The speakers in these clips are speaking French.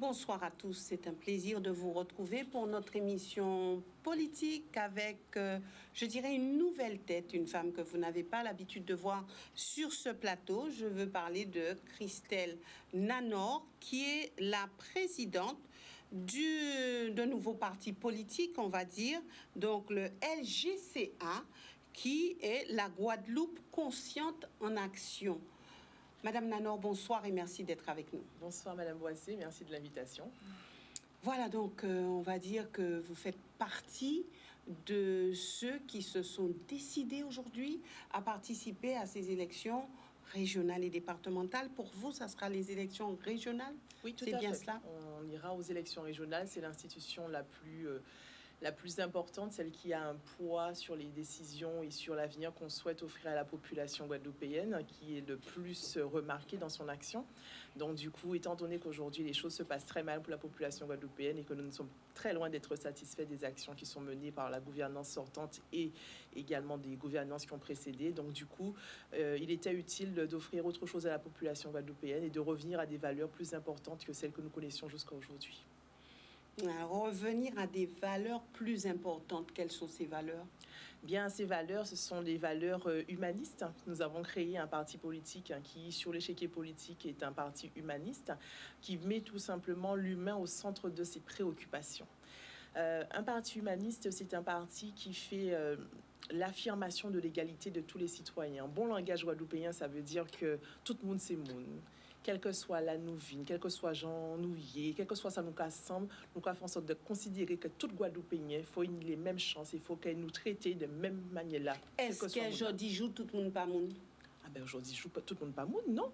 Bonsoir à tous, c'est un plaisir de vous retrouver pour notre émission politique avec, je dirais, une nouvelle tête, une femme que vous n'avez pas l'habitude de voir sur ce plateau. Je veux parler de Christelle Nanor, qui est la présidente de nouveau parti politique, on va dire, donc le LGCA, qui est la Guadeloupe consciente en action. Madame Nanor, bonsoir et merci d'être avec nous. Bonsoir Madame Boissé, merci de l'invitation. Voilà, donc on va dire que vous faites partie de ceux qui se sont décidés aujourd'hui à participer à ces élections régionales et départementales. Pour vous, ça sera les élections régionales? Oui, tout à fait. C'est bien cela? On ira aux élections régionales, c'est l'institution la plus importante, celle qui a un poids sur les décisions et sur l'avenir qu'on souhaite offrir à la population guadeloupéenne, qui est le plus remarquée dans son action. Donc du coup, étant donné qu'aujourd'hui les choses se passent très mal pour la population guadeloupéenne et que nous sommes très loin d'être satisfaits des actions qui sont menées par la gouvernance sortante et également des gouvernances qui ont précédé, donc du coup, il était utile d'offrir autre chose à la population guadeloupéenne et de revenir à des valeurs plus importantes que celles que nous connaissions jusqu'à aujourd'hui. Revenir à des valeurs plus importantes. Quelles sont ces valeurs? Bien, ces valeurs, ce sont des valeurs humanistes. Nous avons créé un parti politique qui, sur l'échiquier politique, est un parti humaniste qui met tout simplement l'humain au centre de ses préoccupations. Un parti humaniste, c'est un parti qui fait l'affirmation de l'égalité de tous les citoyens. Bon langage guadeloupéen, ça veut dire que tout le monde c'est monde. Quelle que soit la nouvine, quel que soit Jean Nouillet, quel que soit ça nous rassemble, nous avons en sorte de considérer que tout Guadeloupéen, il faut les mêmes chances, il faut qu'elle nous traite de même manière-là. Est-ce qu'aujourd'hui joue tout le monde pas monde? Ah ben aujourd'hui joue tout le monde pas monde, non.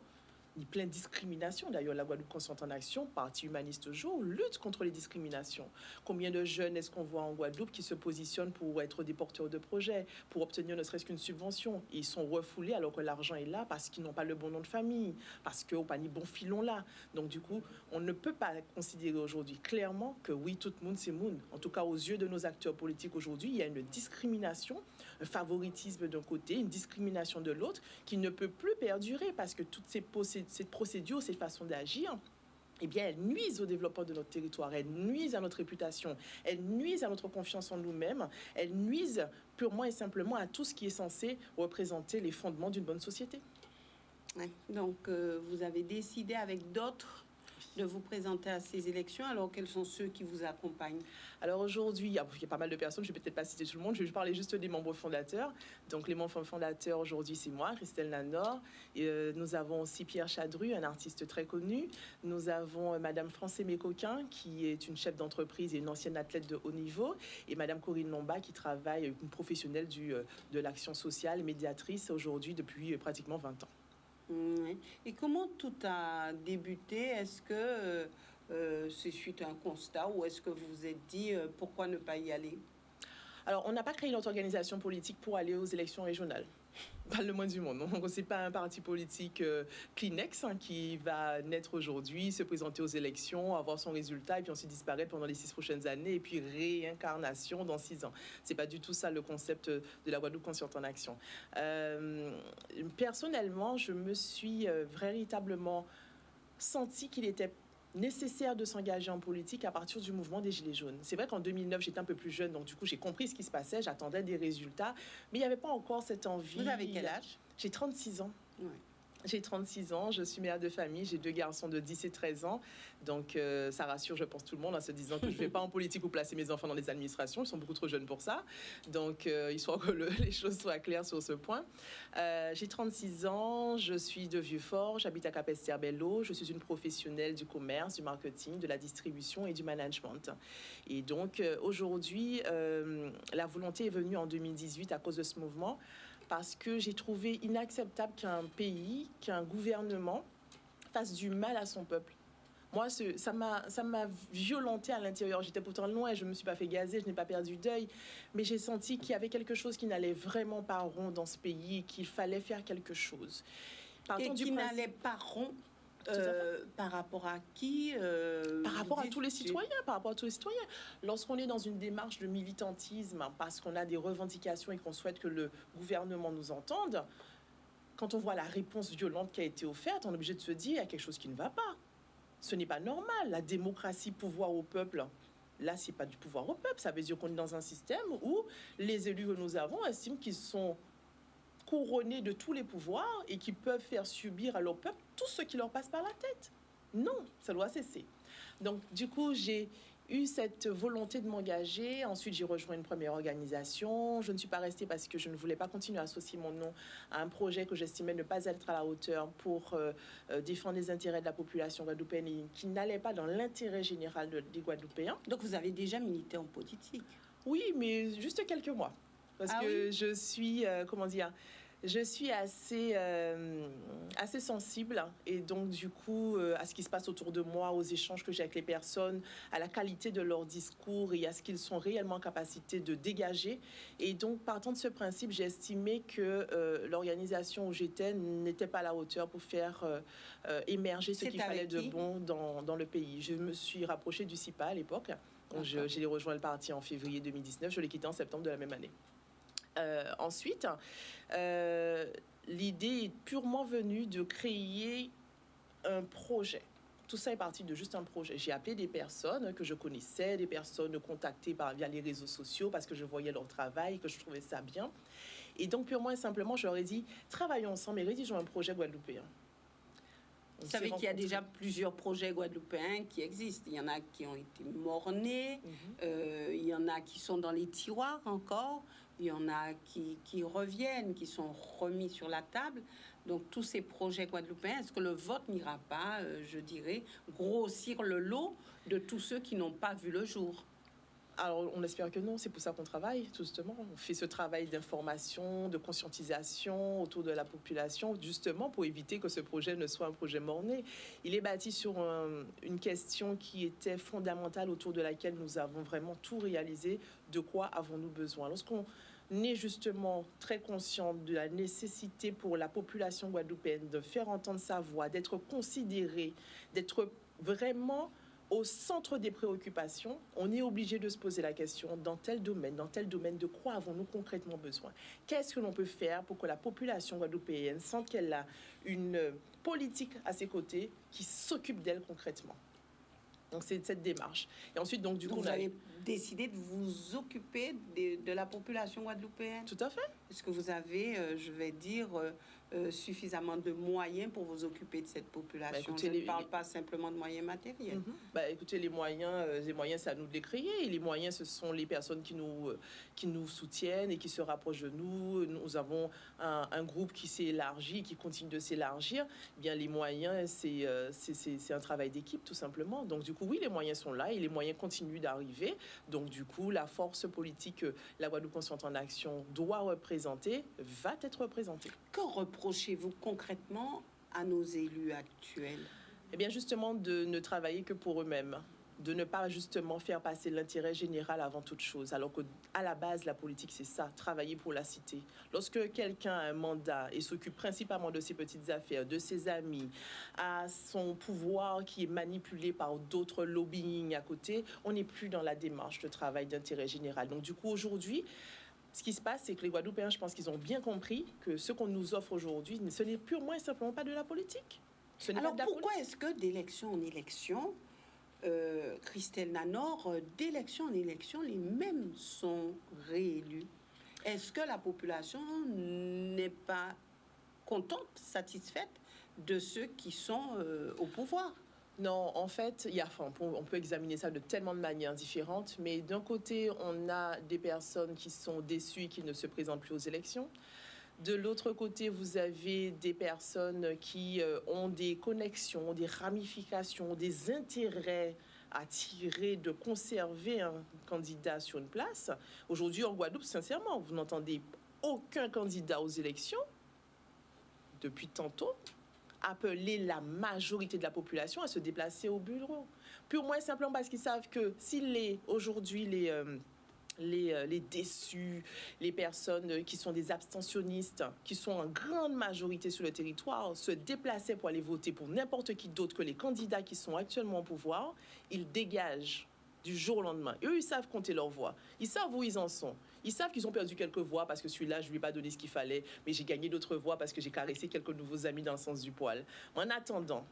Il y a plein de discriminations. D'ailleurs, la Guadeloupe consciente en action, Parti humaniste jour, lutte contre les discriminations. Combien de jeunes est-ce qu'on voit en Guadeloupe qui se positionnent pour être des porteurs de projets, pour obtenir ne serait-ce qu'une subvention? Et ils sont refoulés alors que l'argent est là parce qu'ils n'ont pas le bon nom de famille, parce qu'ils n'ont pas ni bon filon là. Donc du coup, on ne peut pas considérer aujourd'hui clairement que oui, tout le monde c'est monde. En tout cas, aux yeux de nos acteurs politiques aujourd'hui, il y a une discrimination, un favoritisme d'un côté, une discrimination de l'autre qui ne peut plus perdurer parce que toutes cette procédure, cette façon d'agir, eh bien, elles nuisent au développement de notre territoire, elles nuisent à notre réputation, elles nuisent à notre confiance en nous-mêmes, elles nuisent purement et simplement à tout ce qui est censé représenter les fondements d'une bonne société. Ouais. Donc, vous avez décidé avec d'autres de vous présenter à ces élections. Alors, quels sont ceux qui vous accompagnent? Alors aujourd'hui, il y a pas mal de personnes, je ne vais peut-être pas citer tout le monde, je vais parler juste des membres fondateurs. Donc les membres fondateurs aujourd'hui, c'est moi, Christelle Nanor. Nous avons aussi Pierre Chadru, un artiste très connu. Nous avons Madame Francée Coquin, qui est une chef d'entreprise et une ancienne athlète de haut niveau. Et Madame Corinne Lomba, qui travaille, une professionnelle de l'action sociale, médiatrice aujourd'hui depuis pratiquement 20 ans. Et comment tout a débuté? Est-ce que c'est suite à un constat ou est-ce que vous vous êtes dit pourquoi ne pas y aller? Alors, on n'a pas créé notre organisation politique pour aller aux élections régionales. Pas le moins du monde. Donc, ce n'est pas un parti politique Kleenex qui va naître aujourd'hui, se présenter aux élections, avoir son résultat et puis ensuite disparaître pendant les 6 prochaines années et puis réincarnation dans 6 ans. Ce n'est pas du tout ça le concept de la Guadeloupe consciente en action. Personnellement, je me suis véritablement senti qu'il était nécessaire de s'engager en politique à partir du mouvement des Gilets jaunes. C'est vrai qu'en 2009, j'étais un peu plus jeune, donc du coup, j'ai compris ce qui se passait, j'attendais des résultats, mais il n'y avait pas encore cette envie. Vous avez quel âge? J'ai 36 ans. Oui. J'ai 36 ans, je suis mère de famille, j'ai 2 garçons de 10 et 13 ans. Donc, ça rassure, je pense, tout le monde en se disant que je ne vais pas en politique ou placer mes enfants dans les administrations. Ils sont beaucoup trop jeunes pour ça. Donc, il faut que les choses soient claires sur ce point. J'ai 36 ans, je suis de Vieux-Fort, j'habite à Capesterre-Belle-Eau. Je suis une professionnelle du commerce, du marketing, de la distribution et du management. Et donc, aujourd'hui, la volonté est venue en 2018 à cause de ce mouvement parce que j'ai trouvé inacceptable qu'un pays, qu'un gouvernement fasse du mal à son peuple. Moi, ça m'a violenté à l'intérieur. J'étais pourtant loin, je ne me suis pas fait gazer, je n'ai pas perdu d'œil. Mais j'ai senti qu'il y avait quelque chose qui n'allait vraiment pas rond dans ce pays et qu'il fallait faire quelque chose. Et qui n'allait pas rond par rapport à qui Par rapport à tous les citoyens, Lorsqu'on est dans une démarche de militantisme, parce qu'on a des revendications et qu'on souhaite que le gouvernement nous entende, quand on voit la réponse violente qui a été offerte, on est obligé de se dire qu'il y a quelque chose qui ne va pas. Ce n'est pas normal. La démocratie, pouvoir au peuple, là, ce n'est pas du pouvoir au peuple. Ça veut dire qu'on est dans un système où les élus que nous avons estiment qu'ils sont couronnés de tous les pouvoirs et qui peuvent faire subir à leur peuple tout ce qui leur passe par la tête. Non, ça doit cesser. Donc, du coup, j'ai eu cette volonté de m'engager. Ensuite, j'ai rejoint une première organisation. Je ne suis pas restée parce que je ne voulais pas continuer à associer mon nom à un projet que j'estimais ne pas être à la hauteur pour défendre les intérêts de la population guadeloupéenne et qui n'allait pas dans l'intérêt général des Guadeloupéens. Donc, vous avez déjà milité en politique? Oui, mais juste quelques mois. Parce que je suis, je suis assez sensible et donc du coup à ce qui se passe autour de moi, aux échanges que j'ai avec les personnes, à la qualité de leur discours et à ce qu'ils sont réellement en capacité de dégager. Et donc partant de ce principe, j'ai estimé que l'organisation où j'étais n'était pas à la hauteur pour faire émerger ce qu'il fallait de bon dans le pays. Je me suis rapprochée du CIPA à l'époque. J'ai rejoint le parti en février 2019, je l'ai quitté en septembre de la même année. Ensuite, l'idée est purement venue de créer un projet. Tout ça est parti de juste un projet. J'ai appelé des personnes que je connaissais, des personnes contactées via les réseaux sociaux parce que je voyais leur travail, que je trouvais ça bien. Et donc, purement et simplement, je leur ai dit, travaillons ensemble et rédigeons un projet guadeloupéen. Vous savez qu'il y a déjà plusieurs projets guadeloupéens qui existent. Il y en a qui ont été mort-nés, il y en a qui sont dans les tiroirs encore, il y en a qui reviennent, qui sont remis sur la table. Donc tous ces projets guadeloupéens, est-ce que le vote n'ira pas, je dirais, grossir le lot de tous ceux qui n'ont pas vu le jour ? Alors, on espère que non, c'est pour ça qu'on travaille, tout justement. On fait ce travail d'information, de conscientisation autour de la population, justement pour éviter que ce projet ne soit un projet mort-né. Il est bâti sur une question qui était fondamentale autour de laquelle nous avons vraiment tout réalisé. De quoi avons-nous besoin ? Lorsqu'on est justement très conscient de la nécessité pour la population guadeloupéenne de faire entendre sa voix, d'être considérée, d'être vraiment au centre des préoccupations, on est obligé de se poser la question dans tel domaine, de quoi avons-nous concrètement besoin ? Qu'est-ce que l'on peut faire pour que la population guadeloupéenne sente qu'elle a une politique à ses côtés qui s'occupe d'elle concrètement ? Donc c'est cette démarche. Et ensuite, donc du coup, vous avez décidé de vous occuper de la population guadeloupéenne ? Tout à fait. Est-ce que vous avez, je vais dire, suffisamment de moyens pour vous occuper de cette population? Je ne parle pas simplement de moyens matériels. Écoutez, les moyens, c'est à nous de les créer. Et les moyens, ce sont les personnes qui nous soutiennent et qui se rapprochent de nous. Nous avons un groupe qui s'est élargi, qui continue de s'élargir. Eh bien, les moyens, c'est un travail d'équipe, tout simplement. Donc, du coup, oui, les moyens sont là et les moyens continuent d'arriver. Donc, du coup, la force politique que la Guadeloupe Consciente en Action doit représenter va être représentée. Que reprochez-vous concrètement à nos élus actuels ? Eh bien, justement, de ne travailler que pour eux-mêmes, de ne pas justement faire passer l'intérêt général avant toute chose, alors qu'à la base, la politique, c'est ça, travailler pour la cité. Lorsque quelqu'un a un mandat et s'occupe principalement de ses petites affaires, de ses amis, à son pouvoir qui est manipulé par d'autres lobbying à côté, on n'est plus dans la démarche de travail d'intérêt général. Donc, du coup, aujourd'hui, ce qui se passe, c'est que les Guadeloupéens, je pense qu'ils ont bien compris que ce qu'on nous offre aujourd'hui, ce n'est purement et simplement pas de la politique. Alors pourquoi est-ce que d'élection en élection, Christelle Nanor, d'élection en élection, les mêmes sont réélus? Est-ce que la population n'est pas contente, satisfaite de ceux qui sont au pouvoir? Non, en fait, on peut examiner ça de tellement de manières différentes, mais d'un côté, on a des personnes qui sont déçues et qui ne se présentent plus aux élections. De l'autre côté, vous avez des personnes qui ont des connexions, des ramifications, des intérêts à tirer de conserver un candidat sur une place. Aujourd'hui, en Guadeloupe, sincèrement, vous n'entendez aucun candidat aux élections depuis tantôt appeler la majorité de la population à se déplacer au bureau. Purement et simplement parce qu'ils savent que aujourd'hui les déçus, les personnes qui sont des abstentionnistes, qui sont en grande majorité sur le territoire, se déplaçaient pour aller voter pour n'importe qui d'autre que les candidats qui sont actuellement au pouvoir, ils dégagent du jour au lendemain. Eux, ils savent compter leurs voix. Ils savent où ils en sont. Ils savent qu'ils ont perdu quelques voix parce que celui-là, je ne lui ai pas donné ce qu'il fallait, mais j'ai gagné d'autres voix parce que j'ai caressé quelques nouveaux amis dans le sens du poil. En attendant,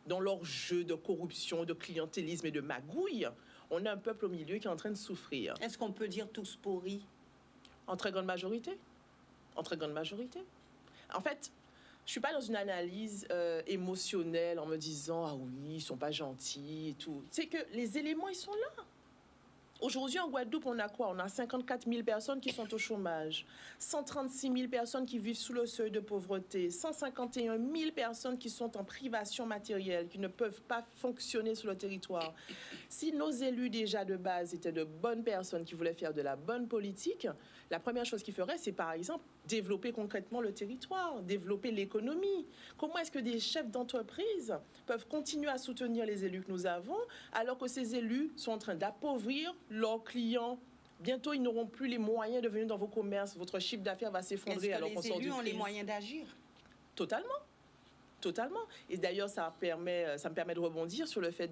dans leur jeu de corruption, de clientélisme et de magouille, on a un peuple au milieu qui est en train de souffrir. Est-ce qu'on peut dire tous pourris? En très grande majorité. En très grande majorité. En fait, je ne suis pas dans une analyse émotionnelle en me disant « Ah oui, ils ne sont pas gentils et tout ». C'est que les éléments, ils sont là. Aujourd'hui, en Guadeloupe, on a quoi? On a 54 000 personnes qui sont au chômage, 136 000 personnes qui vivent sous le seuil de pauvreté, 151 000 personnes qui sont en privation matérielle, qui ne peuvent pas fonctionner sur le territoire. Si nos élus déjà de base étaient de bonnes personnes qui voulaient faire de la bonne politique, la première chose qu'ils feraient, c'est par exemple développer concrètement le territoire, développer l'économie. Comment est-ce que des chefs d'entreprise peuvent continuer à soutenir les élus que nous avons alors que ces élus sont en train d'appauvrir leurs clients? Bientôt, ils n'auront plus les moyens de venir dans vos commerces. Votre chiffre d'affaires va s'effondrer alors qu'on sort de crise. Les élus ont les moyens d'agir? Totalement. Totalement. Et d'ailleurs, ça me permet de rebondir sur le fait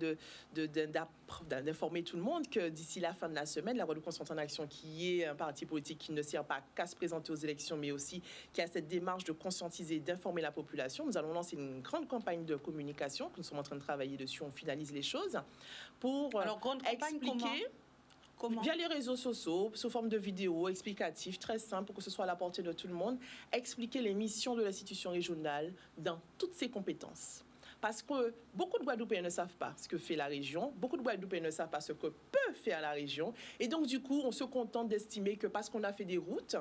d'informer tout le monde que d'ici la fin de la semaine, la Guadeloupe Concentrée en Action, qui est un parti politique qui ne sert pas qu'à se présenter aux élections, mais aussi qui a cette démarche de conscientiser, d'informer la population, nous allons lancer une grande campagne de communication que nous sommes en train de travailler dessus. On finalise les choses pour expliquer. Comment? Via les réseaux sociaux, sous forme de vidéos explicatives, très simples, pour que ce soit à la portée de tout le monde, expliquer les missions de l'institution régionale dans toutes ses compétences. Parce que beaucoup de Guadeloupéens ne savent pas ce que fait la région, beaucoup de Guadeloupéens ne savent pas ce que peut faire la région, et donc du coup, on se contente d'estimer que parce qu'on a fait des routes,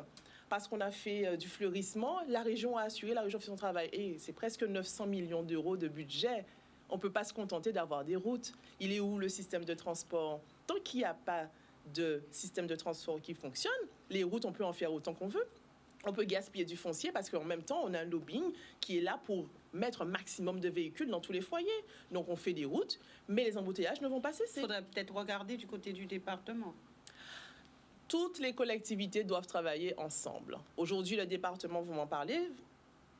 parce qu'on a fait du fleurissement, la région a assuré, la région fait son travail. Et c'est presque 900 millions d'euros de budget. On ne peut pas se contenter d'avoir des routes. Il est où le système de transport? Tant qu'il n'y a pas de système de transport qui fonctionne, les routes, on peut en faire autant qu'on veut. On peut gaspiller du foncier parce qu'en même temps, on a un lobbying qui est là pour mettre un maximum de véhicules dans tous les foyers. Donc, on fait des routes, mais les embouteillages ne vont pas cesser. Il faudrait peut-être regarder du côté du département. Toutes les collectivités doivent travailler ensemble. Aujourd'hui, le département, vous m'en parlez.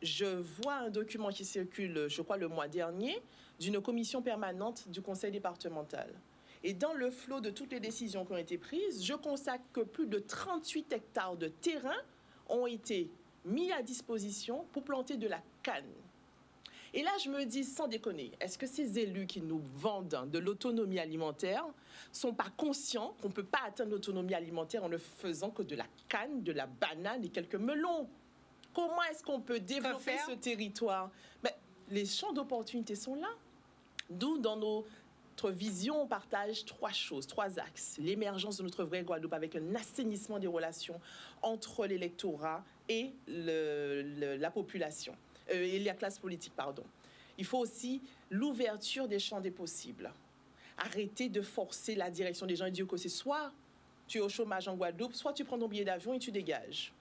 Je vois un document qui circule, je crois, le mois dernier, d'une commission permanente du conseil départemental. Et dans le flot de toutes les décisions qui ont été prises, je constate que plus de 38 hectares de terrain ont été mis à disposition pour planter de la canne. Et là, je me dis, sans déconner, est-ce que ces élus qui nous vendent de l'autonomie alimentaire ne sont pas conscients qu'on ne peut pas atteindre l'autonomie alimentaire en ne faisant que de la canne, de la banane et quelques melons? Comment est-ce qu'on peut développer ce territoire? Les champs d'opportunités sont là. D'où, dans notre vision, on partage trois choses, trois axes. L'émergence de notre vraie Guadeloupe avec un assainissement des relations entre l'électorat et la population, et la classe politique, pardon. Il faut aussi l'ouverture des champs des possibles. Arrêter de forcer la direction des gens et dire que c'est soit tu es au chômage en Guadeloupe, soit tu prends ton billet d'avion et tu dégages.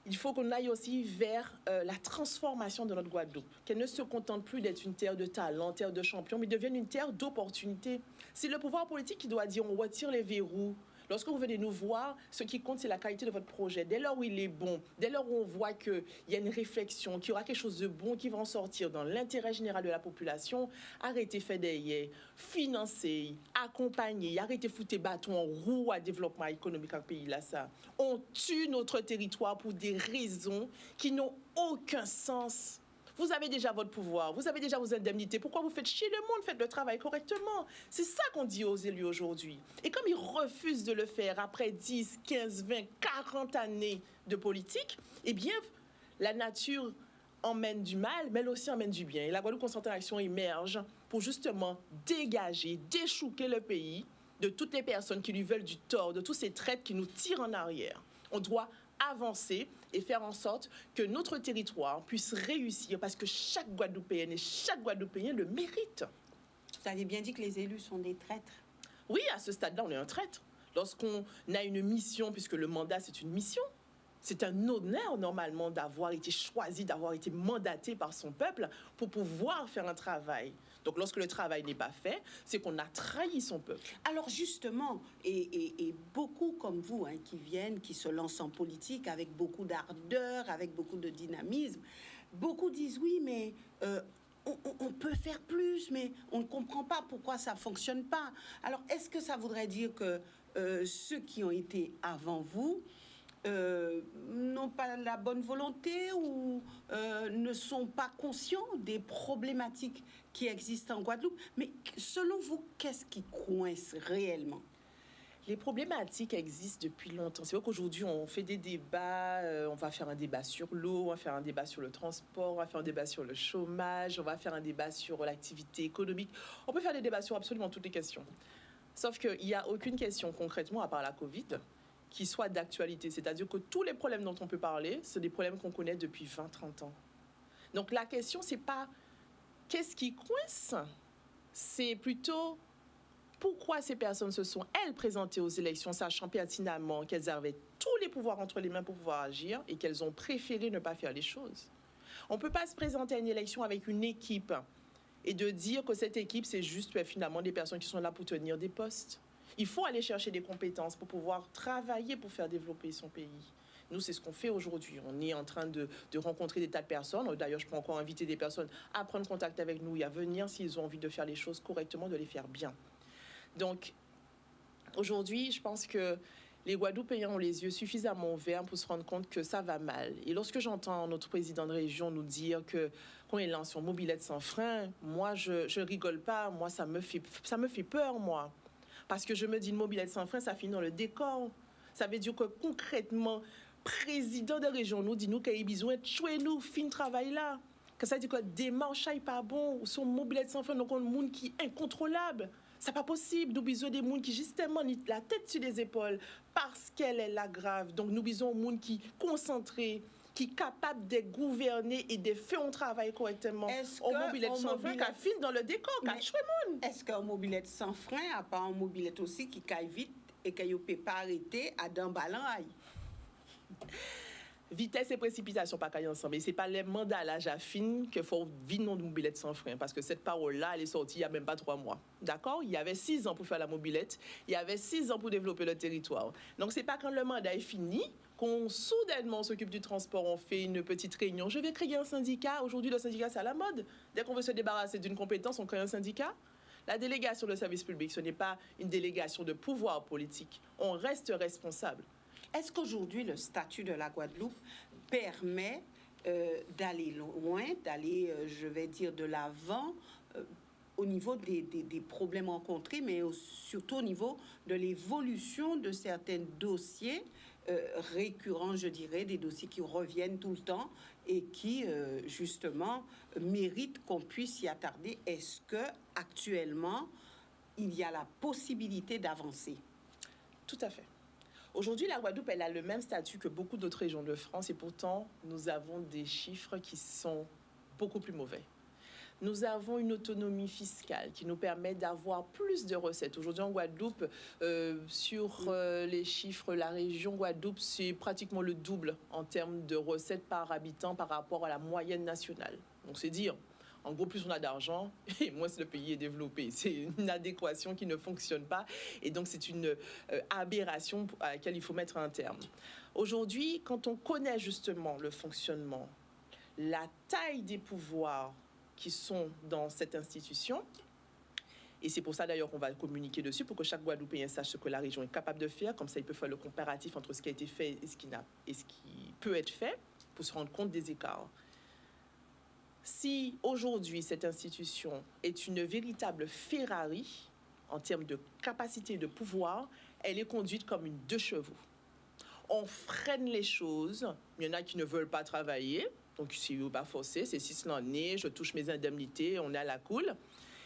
Il faut qu'on aille aussi vers la transformation de notre Guadeloupe, qu'elle ne se contente plus d'être une terre de talent, terre de champions, mais devienne une terre d'opportunités. C'est le pouvoir politique qui doit dire on retire les verrous. Lorsque vous venez nous voir, ce qui compte, c'est la qualité de votre projet. Dès lors où il est bon, dès lors où on voit qu'il y a une réflexion, qu'il y aura quelque chose de bon qui va en sortir dans l'intérêt général de la population, arrêtez fédérer, financer, accompagner, arrêtez foutre bâton en roue à développement économique en pays là ça. On tue notre territoire pour des raisons qui n'ont aucun sens. Vous avez déjà votre pouvoir, vous avez déjà vos indemnités. Pourquoi vous faites chier le monde? Faites le travail correctement. C'est ça qu'on dit aux élus aujourd'hui. Et comme ils refusent de le faire après 10, 15, 20, 40 années de politique, eh bien, la nature emmène du mal, mais elle aussi emmène du bien. Et la Guadeloupe Concentrée en Action émerge pour justement dégager, déchouquer le pays de toutes les personnes qui lui veulent du tort, de tous ces traites qui nous tirent en arrière. On doit avancer et faire en sorte que notre territoire puisse réussir parce que chaque Guadeloupéenne et chaque Guadeloupéen le mérite. Vous avez bien dit que les élus sont des traîtres. Oui, à ce stade-là, on est un traître. Lorsqu'on a une mission, puisque le mandat, c'est une mission, c'est un honneur, normalement, d'avoir été choisi, d'avoir été mandaté par son peuple pour pouvoir faire un travail. Donc, lorsque le travail n'est pas fait, c'est qu'on a trahi son peuple. Alors, justement, et beaucoup comme vous, qui viennent, qui se lancent en politique avec beaucoup d'ardeur, avec beaucoup de dynamisme, beaucoup disent oui, mais on peut faire plus, mais on ne comprend pas pourquoi ça ne fonctionne pas. Alors, est-ce que ça voudrait dire que ceux qui ont été avant vous n'ont pas la bonne volonté ou ne sont pas conscients des problématiques qui existent en Guadeloupe. Mais selon vous, qu'est-ce qui coince réellement? Les problématiques existent depuis longtemps. C'est vrai qu'aujourd'hui, on fait des débats. On va faire un débat sur l'eau, on va faire un débat sur le transport, on va faire un débat sur le chômage, on va faire un débat sur l'activité économique. On peut faire des débats sur absolument toutes les questions. Sauf qu'il n'y a aucune question concrètement, à part la Covid, qui soit d'actualité. C'est-à-dire que tous les problèmes dont on peut parler, c'est des problèmes qu'on connaît depuis 20-30 ans. Donc la question, c'est pas qu'est-ce qui coince, c'est plutôt pourquoi ces personnes se sont, elles, présentées aux élections, sachant pertinemment qu'elles avaient tous les pouvoirs entre les mains pour pouvoir agir et qu'elles ont préféré ne pas faire les choses. On ne peut pas se présenter à une élection avec une équipe et de dire que cette équipe, c'est juste finalement des personnes qui sont là pour tenir des postes. Il faut aller chercher des compétences pour pouvoir travailler pour faire développer son pays. Nous, c'est ce qu'on fait aujourd'hui. On est en train de rencontrer des tas de personnes. D'ailleurs, je peux encore inviter des personnes à prendre contact avec nous et à venir s'ils ont envie de faire les choses correctement, de les faire bien. Donc, aujourd'hui, je pense que les Guadeloupéens ont les yeux suffisamment ouverts pour se rendre compte que ça va mal. Et lorsque j'entends notre président de région nous dire que quand il lance son mobilette sans frein, moi, je rigole pas. Moi, ça me fait peur, moi. Parce que je me dis, une mobilette sans frein, ça finit dans le décor. Ça veut dire que concrètement, président de région nous dit nous qu'il y a besoin de jouer nous, fin travail là. Que ça veut dire que démarche n'est pas bon, ou son mobilette sans frein, donc on a un monde qui est incontrôlable. C'est pas possible. Nous besoin des gens qui justement ont la tête sur les épaules parce qu'elle est là grave. Donc nous besoin des gens qui concentrés, qui sont capables de gouverner et de faire un travail correctement. Au mobilette sans frein, qui file dans le décor, qui a choué monde. Est-ce qu'un mobilette sans frein n'a pas un mobilette aussi qui caille vite et qu'il ne peut pas arrêter à d'un ballon? Vitesse et précipitation pas caillent ensemble. Et c'est pas les mandats à l'âge affine qu'il faut vivre non de mobilette sans frein. Parce que cette parole-là, elle est sortie il n'y a même pas 3 mois. D'accord? Il y avait 6 ans pour faire la mobilette. Il y avait 6 ans pour développer le territoire. Donc, c'est pas quand le mandat est fini qu'on soudainement s'occupe du transport, on fait une petite réunion. Je vais créer un syndicat. Aujourd'hui, le syndicat, c'est à la mode. Dès qu'on veut se débarrasser d'une compétence, on crée un syndicat. La délégation de service public, ce n'est pas une délégation de pouvoir politique. On reste responsable. Est-ce qu'aujourd'hui, le statut de la Guadeloupe permet d'aller loin, d'aller, je vais dire, de l'avant au niveau des problèmes rencontrés, mais surtout au niveau de l'évolution de certains dossiers récurrents, je dirais, des dossiers qui reviennent tout le temps et qui, justement, méritent qu'on puisse y attarder? Est-ce qu'actuellement, il y a la possibilité d'avancer? Tout à fait. Aujourd'hui, la Guadeloupe, elle a le même statut que beaucoup d'autres régions de France et pourtant, nous avons des chiffres qui sont beaucoup plus mauvais. Nous avons une autonomie fiscale qui nous permet d'avoir plus de recettes. Aujourd'hui, en Guadeloupe, sur les chiffres, la région Guadeloupe, c'est pratiquement le double en termes de recettes par habitant par rapport à la moyenne nationale. Donc, c'est dire... En gros, plus on a d'argent, et moins le pays est développé. C'est une adéquation qui ne fonctionne pas. Et donc, c'est une aberration à laquelle il faut mettre un terme. Aujourd'hui, quand on connaît justement le fonctionnement, la taille des pouvoirs qui sont dans cette institution, et c'est pour ça d'ailleurs qu'on va communiquer dessus, pour que chaque Guadeloupéen sache ce que la région est capable de faire. Comme ça, il peut faire le comparatif entre ce qui a été fait et ce qui peut être fait, pour se rendre compte des écarts. Si aujourd'hui cette institution est une véritable Ferrari en termes de capacité de pouvoir, elle est conduite comme une 2 chevaux. On freine les choses, il y en a qui ne veulent pas travailler, donc si vous pas forcé, c'est 6 l'année, je touche mes indemnités, on est à la cool.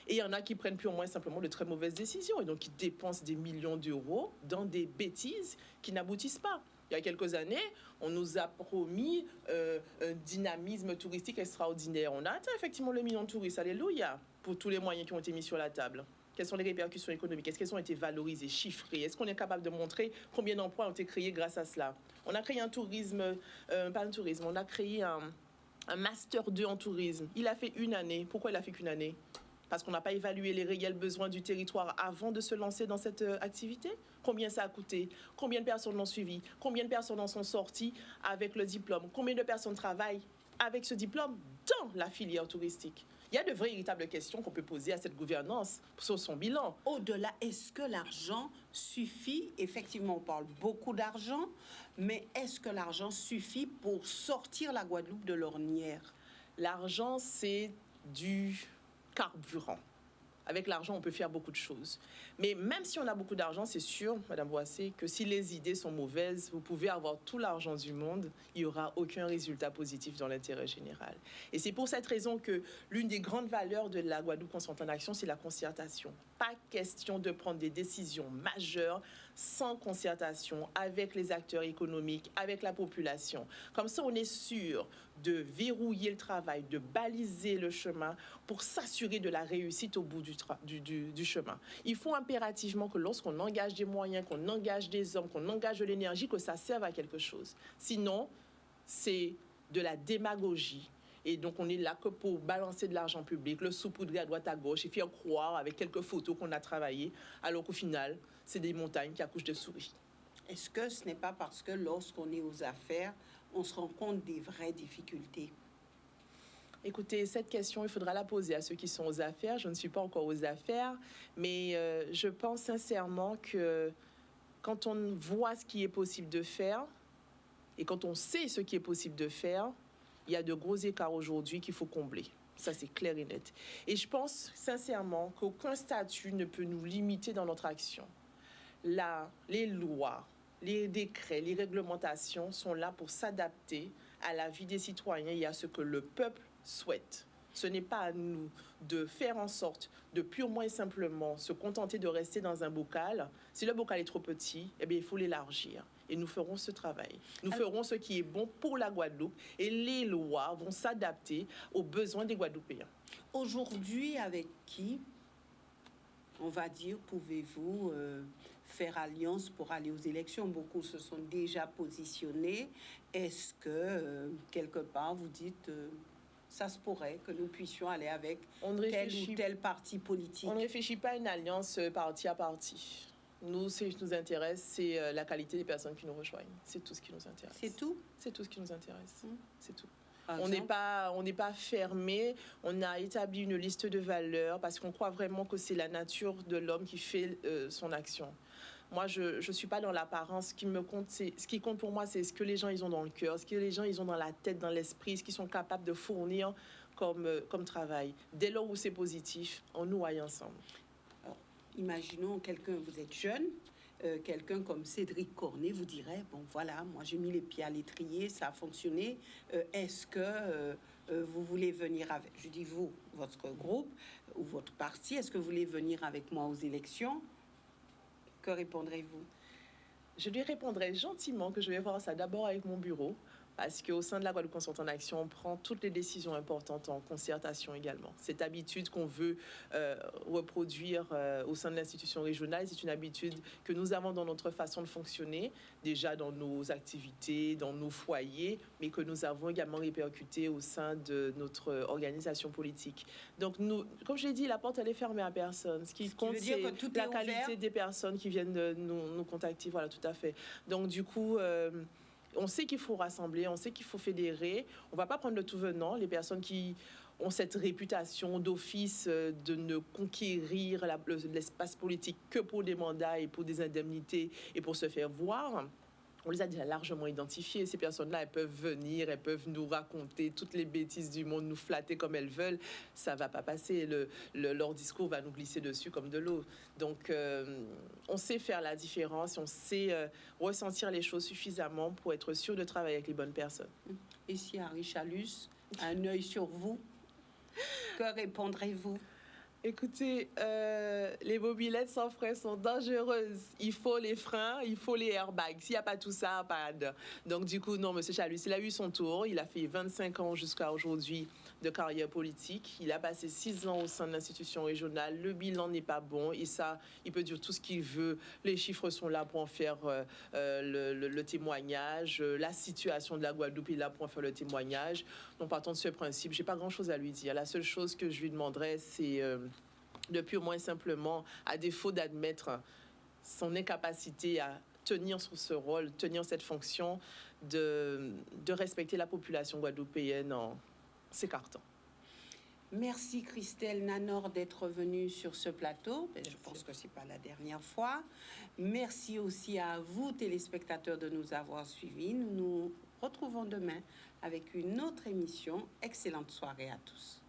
Et il y en a qui prennent plus ou moins simplement de très mauvaises décisions et donc qui dépensent des millions d'euros dans des bêtises qui n'aboutissent pas. Il y a quelques années, on nous a promis un dynamisme touristique extraordinaire. On a atteint effectivement le million de touristes, alléluia, pour tous les moyens qui ont été mis sur la table. Quelles sont les répercussions économiques? Est-ce qu'elles ont été valorisées, chiffrées? Est-ce qu'on est capable de montrer combien d'emplois ont été créés grâce à cela? On a créé un tourisme, on a créé un Master 2 en tourisme. Il a fait 1 année. Pourquoi il a fait qu'1 année? Parce qu'on n'a pas évalué les réels besoins du territoire avant de se lancer dans cette activité. Combien ça a coûté? Combien de personnes l'ont suivi? Combien de personnes en sont sorties avec le diplôme? Combien de personnes travaillent avec ce diplôme dans la filière touristique? Il y a de véritables questions qu'on peut poser à cette gouvernance sur son bilan. Au-delà, est-ce que l'argent suffit? Effectivement, on parle beaucoup d'argent, mais est-ce que l'argent suffit pour sortir la Guadeloupe de l'ornière? L'argent, c'est du carburant. Avec l'argent, on peut faire beaucoup de choses. Mais même si on a beaucoup d'argent, c'est sûr, Madame Boissé, que si les idées sont mauvaises, vous pouvez avoir tout l'argent du monde, il n'y aura aucun résultat positif dans l'intérêt général. Et c'est pour cette raison que l'une des grandes valeurs de la Guadeloupe Consciente en Action, c'est la concertation. Pas question de prendre des décisions majeures sans concertation avec les acteurs économiques, avec la population. Comme ça, on est sûr de verrouiller le travail, de baliser le chemin pour s'assurer de la réussite au bout du chemin. Il faut impérativement que lorsqu'on engage des moyens, qu'on engage des hommes, qu'on engage de l'énergie, que ça serve à quelque chose. Sinon, c'est de la démagogie. Et donc, on est là que pour balancer de l'argent public, le saupoudrer à droite à gauche et faire croire avec quelques photos qu'on a travaillées, alors qu'au final, c'est des montagnes qui accouchent de souris. Est-ce que ce n'est pas parce que lorsqu'on est aux affaires, on se rend compte des vraies difficultés? Écoutez, cette question, il faudra la poser à ceux qui sont aux affaires. Je ne suis pas encore aux affaires, mais je pense sincèrement que quand on voit ce qui est possible de faire et quand on sait ce qui est possible de faire, il y a de gros écarts aujourd'hui qu'il faut combler. Ça, c'est clair et net. Et je pense sincèrement qu'aucun statut ne peut nous limiter dans notre action. Là, les lois, les décrets, les réglementations sont là pour s'adapter à la vie des citoyens et à ce que le peuple souhaite. Ce n'est pas à nous de faire en sorte de purement et simplement se contenter de rester dans un bocal. Si le bocal est trop petit, eh bien, il faut l'élargir. Et nous ferons ce travail. Nous ferons ce qui est bon pour la Guadeloupe et les lois vont s'adapter aux besoins des Guadeloupéens. Aujourd'hui, avec qui, on va dire, pouvez-vous faire alliance pour aller aux élections? Beaucoup se sont déjà positionnés. Est-ce que, quelque part, vous dites... ça se pourrait que nous puissions aller avec tel ou tel parti politique? On ne réfléchit pas à une alliance parti à parti. Nous, ce qui nous intéresse, c'est la qualité des personnes qui nous rejoignent. C'est tout ce qui nous intéresse. C'est tout? C'est tout ce qui nous intéresse. C'est tout. On n'est pas fermé. On a établi une liste de valeurs parce qu'on croit vraiment que c'est la nature de l'homme qui fait son action. Moi, je ne suis pas dans l'apparence. Ce qui compte pour moi, c'est ce que les gens ils ont dans le cœur, ce que les gens ils ont dans la tête, dans l'esprit, ce qu'ils sont capables de fournir comme travail. Dès lors où c'est positif, on nous aille ensemble. Alors, imaginons quelqu'un, vous êtes jeune, quelqu'un comme Cédric Cornet vous dirait, bon voilà, moi j'ai mis les pieds à l'étrier, ça a fonctionné, est-ce que vous voulez venir avec, je dis vous, votre groupe ou votre parti, est-ce que vous voulez venir avec moi aux élections? Que répondrez-vous? Je lui répondrai gentiment que je vais voir ça d'abord avec mon bureau, parce qu'au sein de la Guadeloupe Consciente en Action, on prend toutes les décisions importantes en concertation également. Cette habitude qu'on veut reproduire au sein de l'institution régionale, c'est une habitude que nous avons dans notre façon de fonctionner, déjà dans nos activités, dans nos foyers, mais que nous avons également répercuté au sein de notre organisation politique. Donc, nous, comme je l'ai dit, la porte, elle est fermée à personne. Ce qui compte, c'est la qualité des personnes qui viennent de nous contacter. Voilà, tout à fait. Donc, du coup... on sait qu'il faut rassembler, on sait qu'il faut fédérer. On ne va pas prendre le tout venant. Les personnes qui ont cette réputation d'office de ne conquérir l'espace politique que pour des mandats et pour des indemnités et pour se faire voir, on les a déjà largement identifiées. Ces personnes-là, elles peuvent venir, elles peuvent nous raconter toutes les bêtises du monde, nous flatter comme elles veulent. Ça ne va pas passer. Leur discours va nous glisser dessus comme de l'eau. Donc, on sait faire la différence, on sait ressentir les choses suffisamment pour être sûr de travailler avec les bonnes personnes. Et si Henri Chalus a un œil sur vous, que répondrez-vous? Écoutez, les mobylettes sans frein sont dangereuses. Il faut les freins, il faut les airbags. S'il n'y a pas tout ça, pas de... Donc, du coup, non, M. Chalus, il a eu son tour. Il a fait 25 ans jusqu'à aujourd'hui de carrière politique. Il a passé 6 ans au sein de l'institution régionale. Le bilan n'est pas bon. Et ça, il peut dire tout ce qu'il veut. Les chiffres sont là pour en faire le témoignage. La situation de la Guadeloupe est là pour en faire le témoignage. Donc, partant de ce principe, je n'ai pas grand-chose à lui dire. La seule chose que je lui demanderais, c'est... de purement et simplement, à défaut d'admettre son incapacité à tenir sur ce rôle, tenir cette fonction de respecter la population guadeloupéenne en s'écartant. Merci Christelle Nanor d'être venue sur ce plateau. Je pense que ce n'est pas la dernière fois. Merci aussi à vous, téléspectateurs, de nous avoir suivis. Nous nous retrouvons demain avec une autre émission. Excellente soirée à tous.